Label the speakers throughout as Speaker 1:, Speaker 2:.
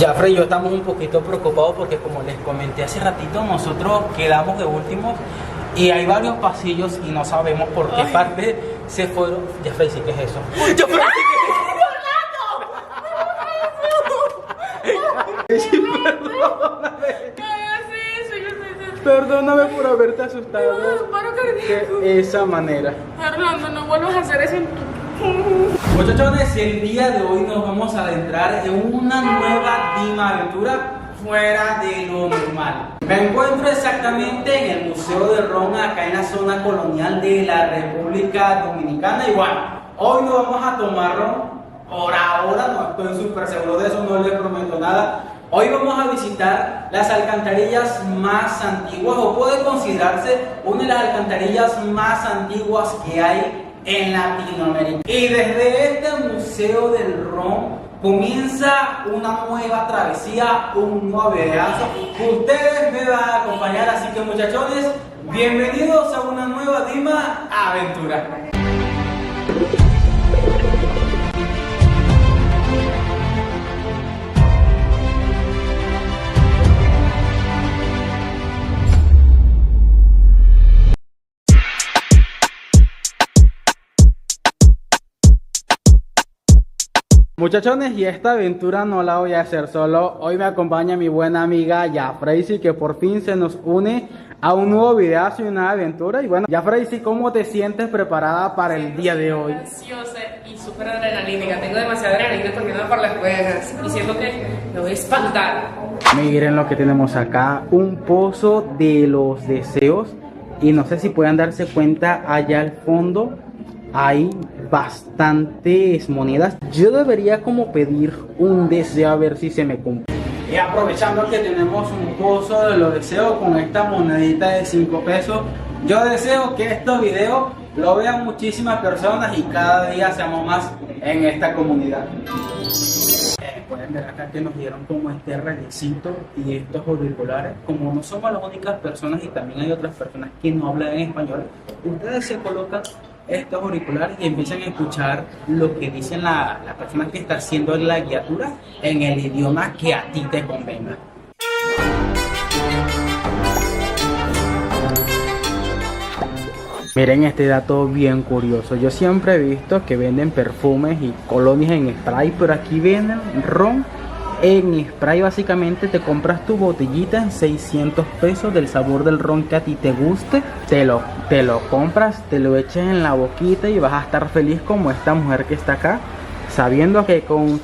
Speaker 1: Jafre y yo estamos un poquito preocupados porque, como les comenté hace ratito, nosotros quedamos de último y hay varios pasillos y no sabemos por qué parte se fueron. Jafre, ¿sí qué es eso? ¡Jafre, sí, perdóname por haberte asustado de esa manera.
Speaker 2: Fernando, no vuelvas a hacer eso en tu...
Speaker 1: Muchachones, el día de hoy nos vamos a adentrar en una nueva Dima aventura fuera de lo normal. Me encuentro exactamente en el Museo de Ron, acá en la zona colonial de la República Dominicana. Y bueno, hoy no vamos a tomar ron. Por ahora no estoy súper seguro de eso, no les prometo nada. Hoy vamos a visitar las alcantarillas más antiguas, o puede considerarse una de las alcantarillas más antiguas que hay en Latinoamérica. Y desde este Museo del Ron comienza una nueva travesía, un nuevo viaje. Ustedes me van a acompañar, así que muchachones, bienvenidos a una nueva Dima aventura. Muchachones, y esta aventura no la voy a hacer solo. Hoy me acompaña mi buena amiga Jafreisy, que por fin se nos une a un nuevo videazo y una aventura. Y bueno, Jafreisy, ¿cómo te sientes preparada para el día de hoy?
Speaker 2: Ansiosa y súper adrenalínica. Tengo demasiada adrenalina corriendo por las cuerdas y siento que me voy a espantar.
Speaker 1: Miren lo que tenemos acá, un pozo de los deseos. Y no sé si pueden darse cuenta, allá al fondo hay bastantes monedas. Yo debería como pedir un deseo a ver si se me cumple. Y aprovechando que tenemos un pozo de los deseos con esta monedita de 5 pesos, yo deseo que este video lo vean muchísimas personas y cada día seamos más en esta comunidad. Pueden ver acá que nos dieron como este relecito y estos auriculares. Como no somos las únicas personas y también hay otras personas que no hablan en español, ustedes se colocan estos auriculares y empiezan a escuchar lo que dicen la persona que está haciendo la guiatura en el idioma que a ti te convenga. Miren este dato bien curioso. Yo siempre he visto que venden perfumes y colonias en spray, pero aquí venden ron en spray. Básicamente te compras tu botellita en 600 pesos del sabor del ron que a ti te guste, te lo compras, te lo echas en la boquita y vas a estar feliz como esta mujer que está acá, sabiendo que con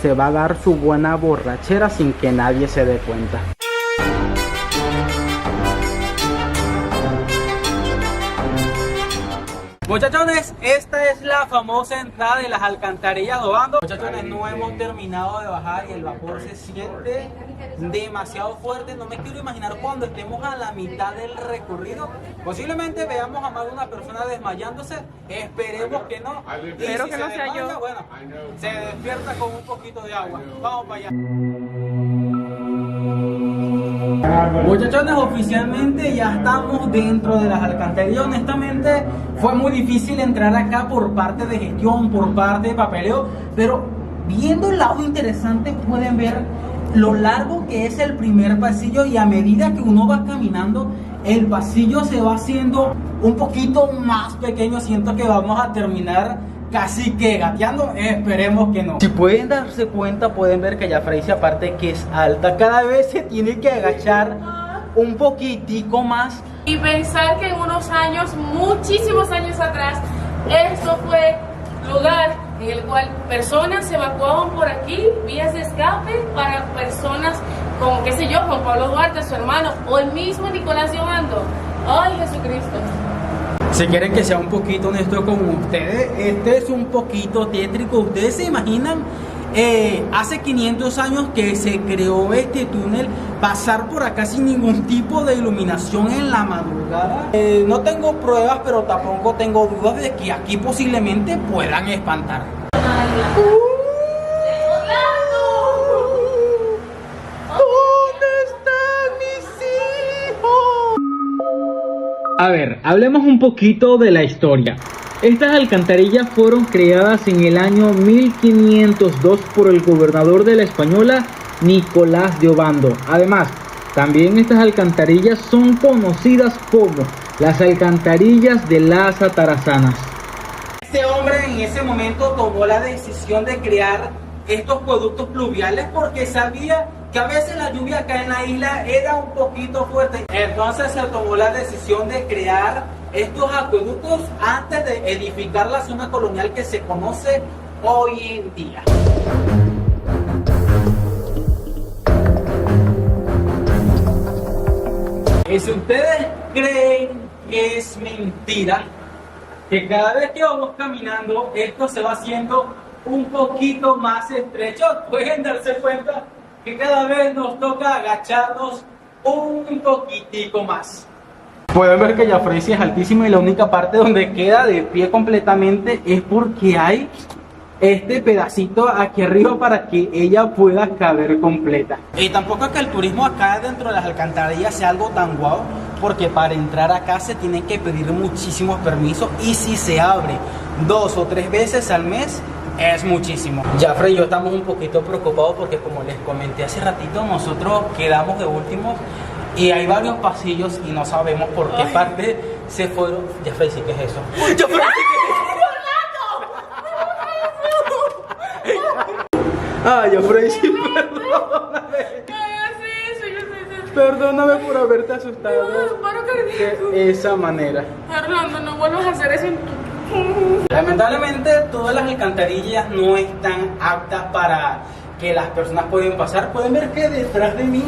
Speaker 1: se va a dar su buena borrachera sin que nadie se dé cuenta. Muchachones, esta es la famosa entrada de las alcantarillas de Obando. Muchachones, no hemos terminado de bajar y el vapor se siente demasiado fuerte. No me quiero imaginar cuando estemos a la mitad del recorrido. Posiblemente veamos a más de una persona desmayándose. Esperemos que no.
Speaker 2: Espero que no sea yo.
Speaker 1: Bueno, se despierta con un poquito de agua. Vamos para allá. Muchachones, oficialmente ya estamos dentro de las alcantarillas. Honestamente fue muy difícil entrar acá por parte de gestión, por parte de papeleo, pero viendo el lado interesante pueden ver lo largo que es el primer pasillo, y a medida que uno va caminando el pasillo se va haciendo un poquito más pequeño. Siento que vamos a terminar casi que gateando, esperemos que no. Si pueden darse cuenta, pueden ver que Jafreisy, aparte que es alta, cada vez se tiene que agachar un poquitico más.
Speaker 2: Y pensar que en unos años, muchísimos años atrás, esto fue lugar en el cual personas se evacuaban por aquí, vías de escape para personas como, qué sé yo, Juan Pablo Duarte, su hermano, o el mismo Nicolás de Obando. ¡Ay, Jesucristo!
Speaker 1: Si quieren que sea un poquito honesto con ustedes, este es un poquito tétrico. Ustedes se imaginan, hace 500 años que se creó este túnel, pasar por acá sin ningún tipo de iluminación en la madrugada. No tengo pruebas, pero tampoco tengo dudas de que aquí posiblemente puedan espantar. A ver, hablemos un poquito de la historia. Estas alcantarillas fueron creadas en el año 1502 por el gobernador de la Española, Nicolás de Obando. Además, también estas alcantarillas son conocidas como las alcantarillas de las Atarazanas. Este hombre en ese momento tomó la decisión de crear estos acueductos pluviales porque sabía que a veces la lluvia acá en la isla era un poquito fuerte. Entonces se tomó la decisión de crear estos acueductos antes de edificar la zona colonial que se conoce hoy en día. Y si ustedes creen que es mentira, que cada vez que vamos caminando esto se va haciendo un poquito más estrecho, pueden darse cuenta que cada vez nos toca agacharnos un poquitico más. Pueden ver que Jafrey es altísima y la única parte donde queda de pie completamente es porque hay este pedacito aquí arriba para que ella pueda caber completa. Y tampoco es que el turismo acá dentro de las alcantarillas sea algo tan guau, porque para entrar acá se tienen que pedir muchísimos permisos y si se abre 2 o 3 veces al mes es muchísimo. Jafrey y yo estamos un poquito preocupados porque, como les comenté hace ratito, nosotros quedamos de últimos y hay varios pasillos y no sabemos por qué parte se fueron. Jafrey, ¿sí qué es eso? Jafrey, ¿sí qué es eso? Ay, Jafrey, sí, perdóname. Perdóname por haberte asustado de esa manera.
Speaker 2: Orlando, no vuelvas a hacer eso en tu...
Speaker 1: Lamentablemente todas las alcantarillas no están aptas para que las personas puedan pasar. Pueden ver que detrás de mí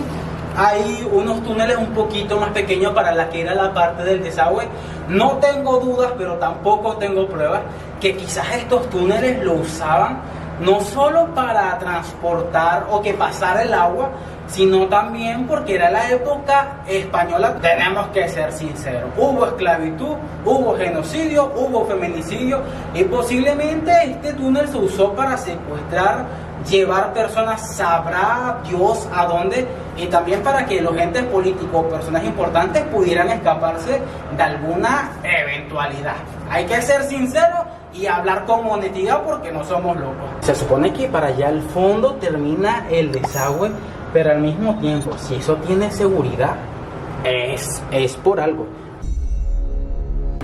Speaker 1: hay unos túneles un poquito más pequeños para la que era la parte del desagüe. No tengo dudas, pero tampoco tengo pruebas que quizás estos túneles lo usaban no solo para transportar o que pasara el agua, sino también porque era la época española. Tenemos que ser sinceros, hubo esclavitud, hubo genocidio, hubo feminicidio y posiblemente este túnel se usó para secuestrar, llevar personas, sabrá Dios a dónde, y también para que los entes políticos o personas importantes pudieran escaparse de alguna eventualidad. Hay que ser sinceros y hablar con honestidad porque no somos locos. Se supone que para allá al fondo termina el desagüe, pero al mismo tiempo, si eso tiene seguridad, es por algo.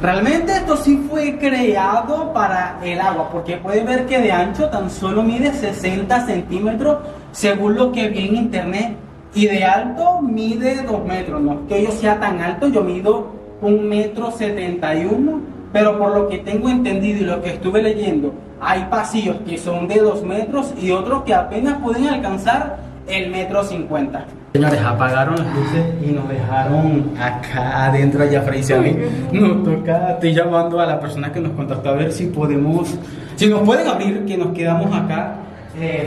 Speaker 1: Realmente esto sí fue creado para el agua, porque pueden ver que de ancho tan solo mide 60 centímetros según lo que vi en internet, y de alto mide 2 metros. No es que yo sea tan alto, yo mido 1,71 m, pero por lo que tengo entendido y lo que estuve leyendo, hay pasillos que son de 2 metros y otros que apenas pueden alcanzar el 1,50 m. Señores, apagaron las luces y nos dejaron acá adentro a Jafrey y a mí. Nos toca, estoy llamando a la persona que nos contactó a ver si podemos, si nos pueden abrir, que nos quedamos acá.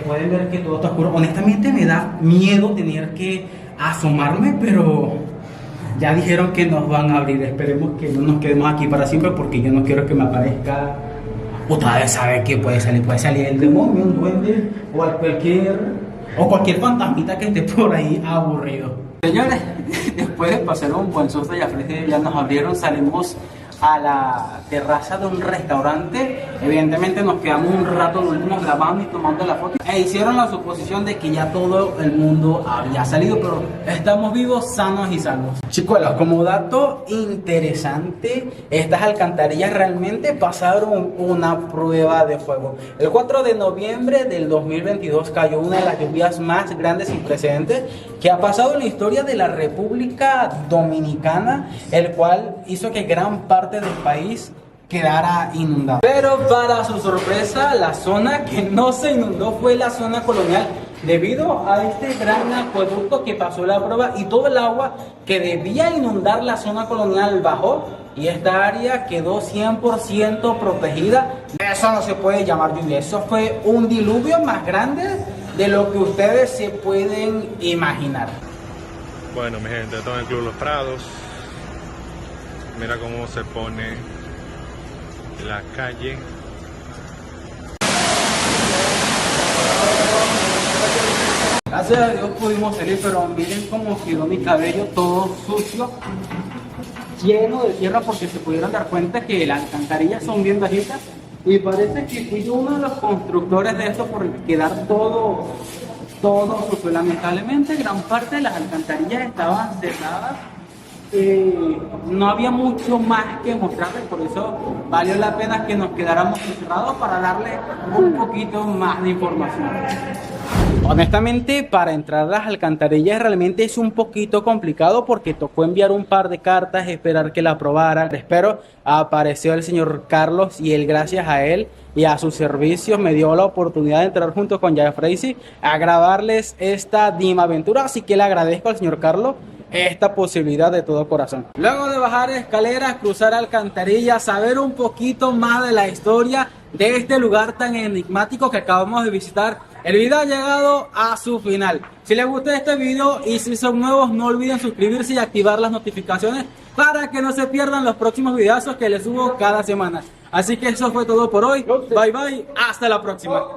Speaker 1: Pueden ver que todo está oscuro. Honestamente me da miedo tener que asomarme, pero ya dijeron que nos van a abrir. Esperemos que no nos quedemos aquí para siempre, porque yo no quiero que me aparezca. Ustedes saben que puede salir el demonio, un duende o cualquier fantasmita que esté por ahí aburrido. Señores, después de pasar un buen susto, ya nos abrieron, salimos a la terraza de un restaurante. Evidentemente nos quedamos un rato, nos últimos grabando y tomando la foto, e hicieron la suposición de que ya todo el mundo había salido, pero estamos vivos, sanos y salvos. Chicuelos, como dato interesante, estas alcantarillas realmente pasaron una prueba de fuego. El 4 de noviembre del 2022 cayó una de las lluvias más grandes sin precedentes que ha pasado en la historia de la República Dominicana, el cual hizo que gran parte del país quedara inundado. Pero para su sorpresa, la zona que no se inundó fue la zona colonial, debido a este gran acueducto que pasó la prueba, y todo el agua que debía inundar la zona colonial bajó y esta área quedó 100% protegida. Eso no se puede llamar lluvia, eso fue un diluvio más grande de lo que ustedes se pueden imaginar.
Speaker 3: Bueno, mi gente, esto es el Club Los Prados. Mira cómo se pone la calle.
Speaker 1: Gracias a Dios pudimos salir, pero miren cómo quedó mi cabello todo sucio, lleno de tierra, porque se pudieron dar cuenta que las alcantarillas son bien bajitas y parece que fui yo uno de los constructores de esto por quedar todo todo sufrió. Lamentablemente, gran parte de las alcantarillas estaban cerradas. No había mucho más que mostrarles, por eso valió la pena que nos quedáramos encerrados para darles un poquito más de información. Honestamente, para entrar a las alcantarillas realmente es un poquito complicado porque tocó enviar un par de cartas, esperar que la aprobaran. Pero apareció el señor Carlos y él, gracias a él y a sus servicios, me dio la oportunidad de entrar junto con Jay Freisy a grabarles esta Dima aventura. Así que le agradezco al señor Carlos esta posibilidad de todo corazón. Luego de bajar escaleras, cruzar alcantarillas, saber un poquito más de la historia de este lugar tan enigmático que acabamos de visitar, el video ha llegado a su final. Si les gustó este video y si son nuevos, no olviden suscribirse y activar las notificaciones para que no se pierdan los próximos videazos que les subo cada semana. Así que eso fue todo por hoy. Bye bye, hasta la próxima.